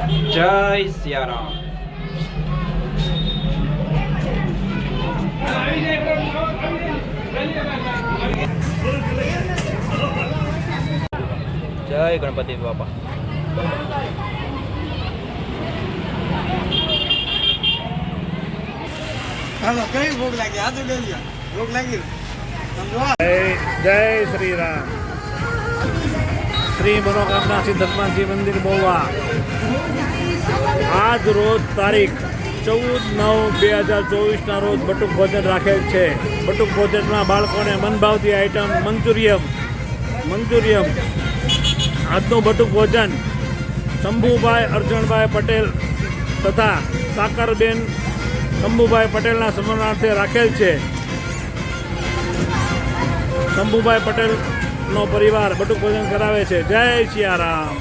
जय सियाराम। जय गणपति बापा। कई भोग लगी हाथ ले लिया भोग लगी। जय श्री राम। श्री मनोकामना सिद्ध हनुमान जी मंदिर महुआ आज रोज तारीख 14/9/2024 रोज बटुक भोजन राखेल है। बटुक भोजन में बाळकोने मन भावती आइटम मंचूरियम આજનું બટુક ભોજન શંભુભાઈ અર્જણભાઈ પટેલ તથા સાકરબેન શંભુભાઈ પટેલના સન્માનાર્થે રાખેલ છે। શંભુભાઈ પટેલનો પરિવાર બટુક ભોજન કરાવે છે। જય સિયારામ।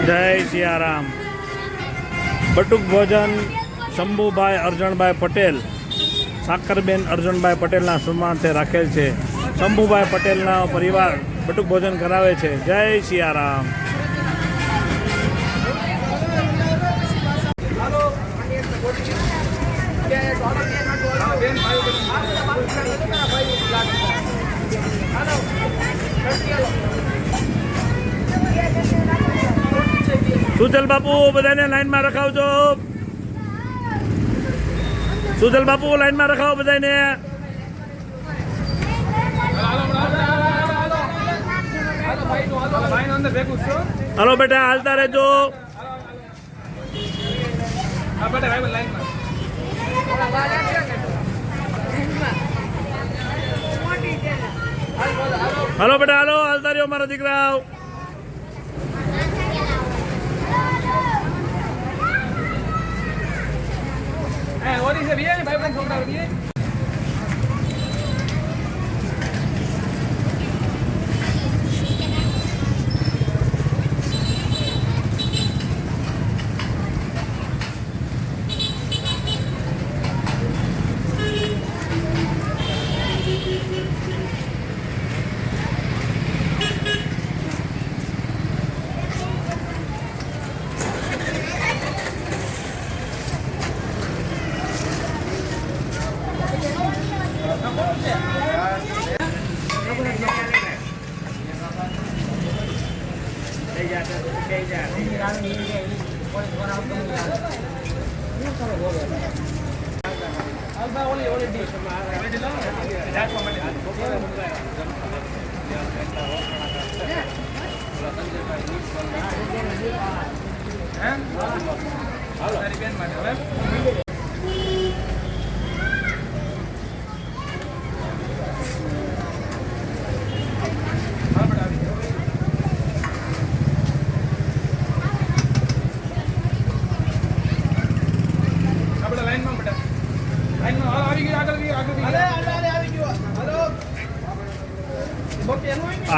जय सियाराम। बटुक भोजन शंभुभाई अर्जणभाई पटेल साकरबेन अर्जणभाई पटेलना सन्मानार्थे राखेल है। शंभुभाई पटेलना परिवार बटुक भोजन करावे छे। जय सियाराम। सुजल बापू बधाने लाइन में रखावजो। सुजल बापू लाइन में रखाओ बधाने। हलो बेटा हालता रहो। हलो बेटा हलो हालता रहो मारा दीकरा। और इसे भी है भाई बहन छोटा भी है।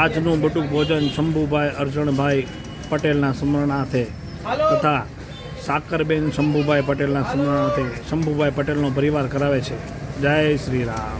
આજનું બટુક ભોજન શંભુભાઈ અર્જણભાઈ પટેલના સ્મરણાર્થે તથા સાકરબેન શંભુભાઈ પટેલના સ્મરણાર્થે શંભુભાઈ પટેલનો પરિવાર કરાવે છે। જય શ્રી રામ।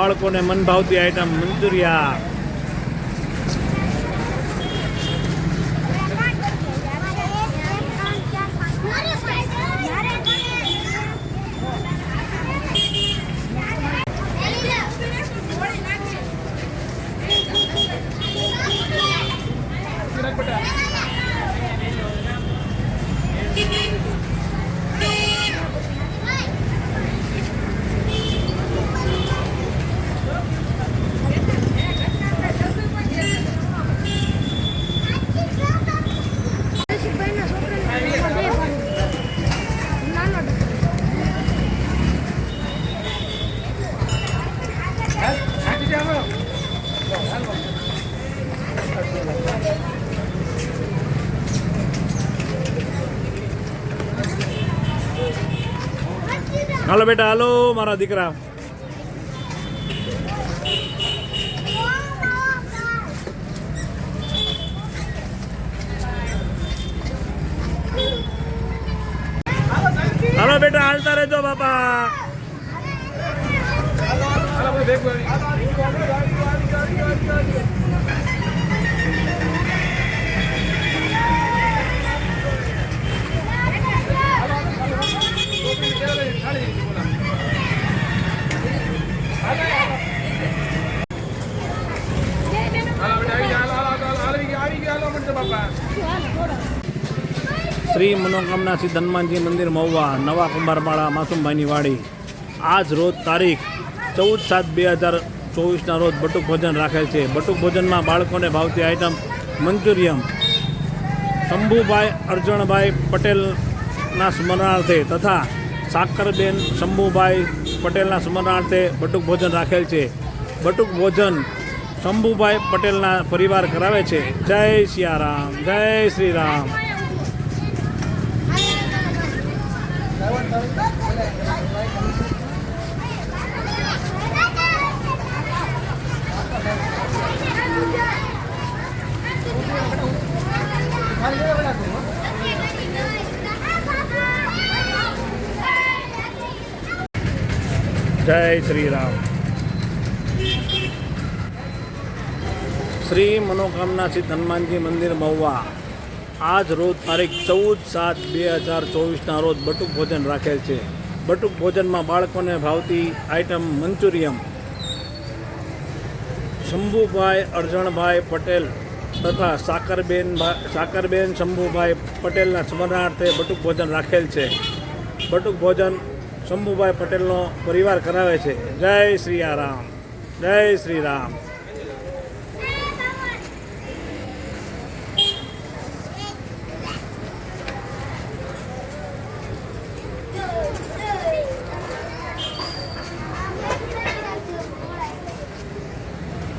બાળકોને મન ભાવતી આઈટમ મંચુરિયા. હાલો બેટા, હાલો મારા દીકરા. હાલો બેટા, હાલતા રહેજો બાપા. શ્રી મનોકામના સિદ્ધ હનુમાનજી મંદિર મહુવા, નવા કુંભારપાડા, માસુમભાઈની વાડી. આજ રોજ તારીખ 14/7/2024ના રોજ બટુક ભોજન રાખેલ છે. બટુક ભોજનમાં બાળકોને ભાવતી આઈટમ મંચુરિયમ શંભુભાઈ અરજણભાઈ પટેલના સ્મરણાર્થે તથા સાકરબેન શંભુભાઈ પટેલના સ્મરણાર્થે બટુક ભોજન રાખેલ છે. બટુક ભોજન શંભુભાઈ પટેલના પરિવાર કરાવે છે. જય સિયારામ, જય શ્રી રામ. જય શ્રી રામ. શ્રી મનોકામના સિદ્ધ હનુમાનજી મંદિર મહુવા. આજ રોજ તારીખ 14/7/2024ના રોજ બટુક ભોજન રાખેલ છે. બટુક ભોજનમાં બાળકોને ભાવતી આઈટમ મંચુરિયમ શંભુભાઈ અરજણભાઈ પટેલ તથા સાકરબેન શંભુભાઈ પટેલના સ્મરણાર્થે બટુક ભોજન રાખેલ છે. બટુક ભોજન શંભુભાઈ પટેલનો પરિવાર કરાવે છે. જય શ્રી રામ, જય શ્રી રામ.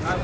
હા,